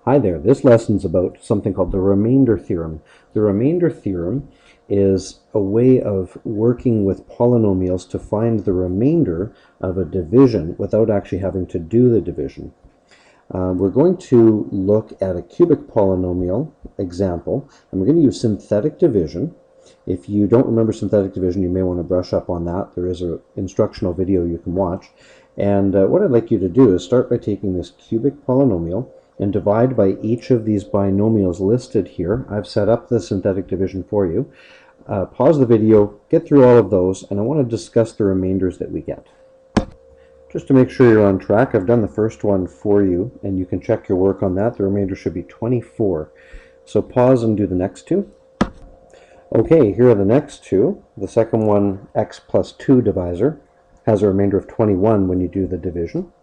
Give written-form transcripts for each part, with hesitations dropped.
Hi there, this lesson's about something called the remainder theorem. The remainder theorem is a way of working with polynomials to find the remainder of a division without actually having to do the division. We're going to look at a cubic polynomial example, and we're going to use synthetic division. If you don't remember synthetic division, you may want to brush up on that. There is an instructional video you can watch. And what I'd like you to do is start by taking this cubic polynomial and divide by each of these binomials listed here. I've set up the synthetic division for you. Pause the video, get through all of those, and I want to discuss the remainders that we get. Just to make sure you're on track, I've done the first one for you, and you can check your work on that. The remainder should be 24. So pause and do the next two. Okay, here are the next two. The second one, x plus 2 divisor, has a remainder of 21 when you do the division.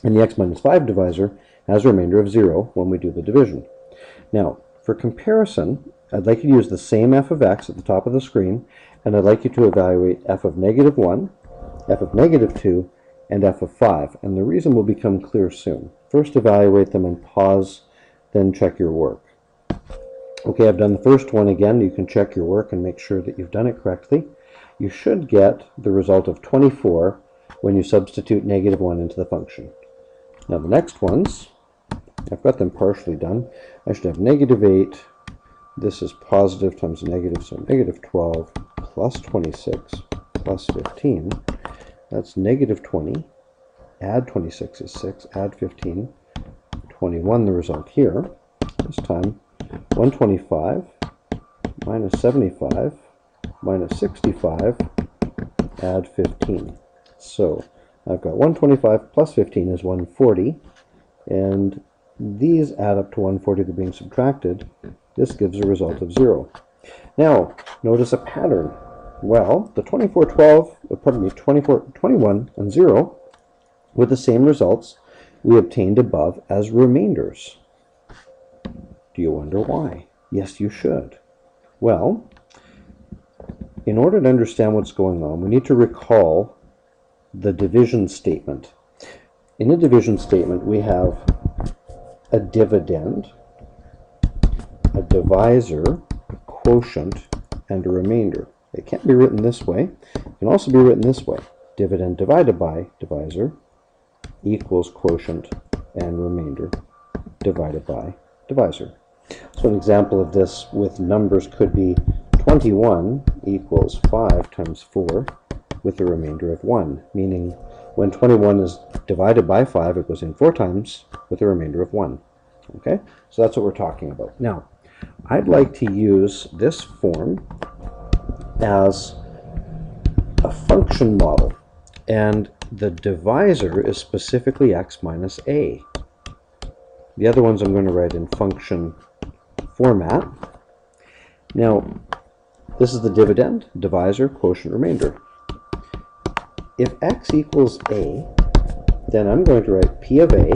And the x minus 5 divisor has a remainder of 0 when we do the division. Now, for comparison, I'd like you to use the same f of x at the top of the screen, and I'd like you to evaluate f of negative 1, f of negative 2, and f of 5. And the reason will become clear soon. First evaluate them and pause, then check your work. Okay, I've done the first one again. You can check your work and make sure that you've done it correctly. You should get the result of 24 when you substitute negative 1 into the function. Now the next ones, I've got them partially done. I should have negative 8. This is positive times negative, so negative 12 plus 26 plus 15. That's negative 20. Add 26 is 6. Add 15. 21, the result here. This time, 125 minus 75 minus 65, add 15. So I've got 125 plus 15 is 140, and these add up to 140 that are being subtracted. This gives a result of 0. Now, notice a pattern. Well, the 21 and 0 with the same results we obtained above as remainders. Do you wonder why? Yes, you should. Well, in order to understand what's going on, we need to recall the division statement. In a division statement, we have a dividend, a divisor, a quotient, and a remainder. It can't be written this way. It can also be written this way. Dividend divided by divisor equals quotient and remainder divided by divisor. So an example of this with numbers could be 21 equals 5 times 4 with a remainder of 1, meaning when 21 is divided by 5, it goes in 4 times with a remainder of 1. Okay, so that's what we're talking about. Now, I'd like to use this form as a function model, and the divisor is specifically x minus a. The other ones I'm going to write in function format. Now, this is the dividend, divisor, quotient, remainder. If x equals a, then I'm going to write p of a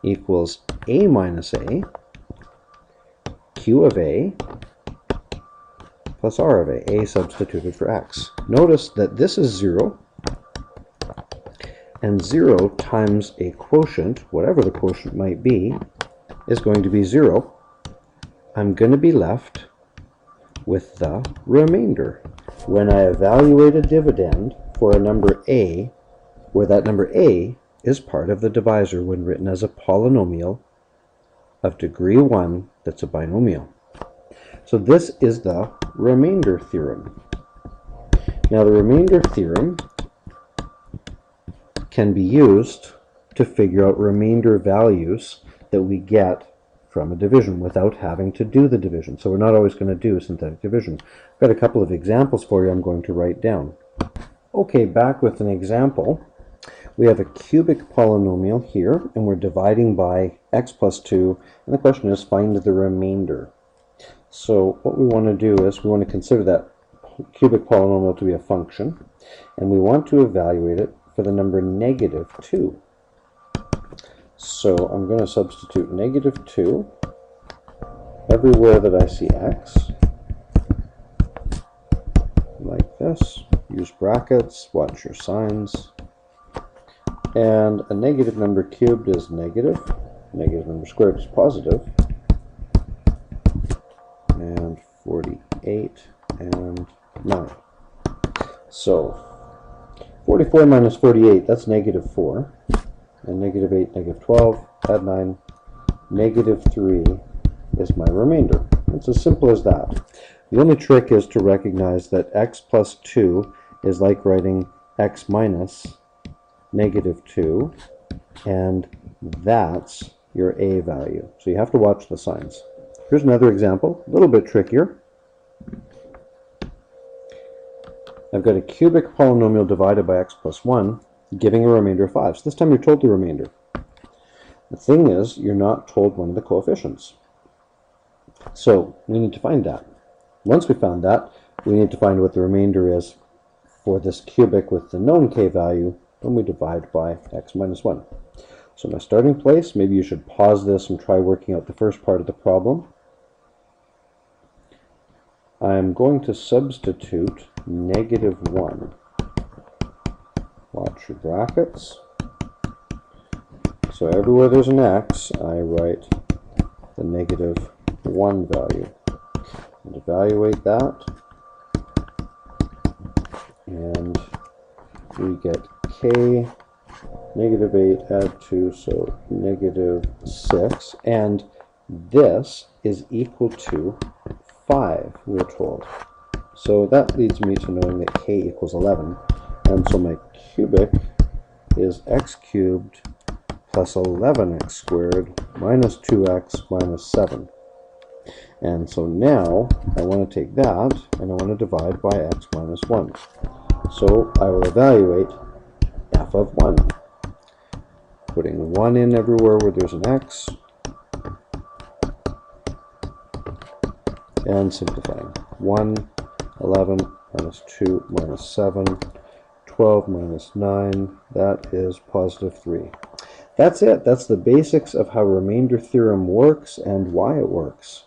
equals a minus a, q of a, plus r of a substituted for x. Notice that this is 0, and 0 times a quotient, whatever the quotient might be, is going to be 0. I'm going to be left with the remainder. When I evaluate a dividend for a number a, where that number a is part of the divisor when written as a polynomial of degree 1 that's a binomial. So this is the remainder theorem. Now the remainder theorem can be used to figure out remainder values that we get from a division without having to do the division. So we're not always going to do synthetic division. I've got a couple of examples for you I'm going to write down. Okay, back with an example. We have a cubic polynomial here, and we're dividing by x plus 2, and the question is find the remainder. So what we want to do is we want to consider that cubic polynomial to be a function, and we want to evaluate it for the number negative 2. So I'm going to substitute negative 2 everywhere that I see x, like this. Use brackets, watch your signs. And a negative number cubed is negative. negative number squared is positive, and 48 and 9. So 44 minus 48, that's negative 4, and negative 8, negative 12, add 9, negative 3 is my remainder. It's as simple as that. The only trick is to recognize that x plus 2 is like writing x minus negative 2, and that's your a value. So you have to watch the signs. Here's another example, a little bit trickier. I've got a cubic polynomial divided by x plus 1, giving a remainder of 5. So this time you're told the remainder. The thing is, you're not told one of the coefficients. So we need to find that. Once we found that, we need to find what the remainder is for this cubic with the known k value when we divide by x minus 1. So my starting place, maybe you should pause this and try working out the first part of the problem. I'm going to substitute negative 1. Watch your brackets. So everywhere there's an x, I write the negative 1 value. And evaluate that, and we get k, negative 8, add 2, so negative 6, and this is equal to 5, we're told. So that leads me to knowing that k equals 11, and so my cubic is x cubed plus 11x squared minus 2x minus 7. And so now I want to take that and I want to divide by x minus 1. So I will evaluate f of 1. Putting 1 in everywhere where there's an x, and simplifying. 1, 11 minus 2 minus 7, 12 minus 9, that is positive 3. That's it. That's the basics of how remainder theorem works and why it works.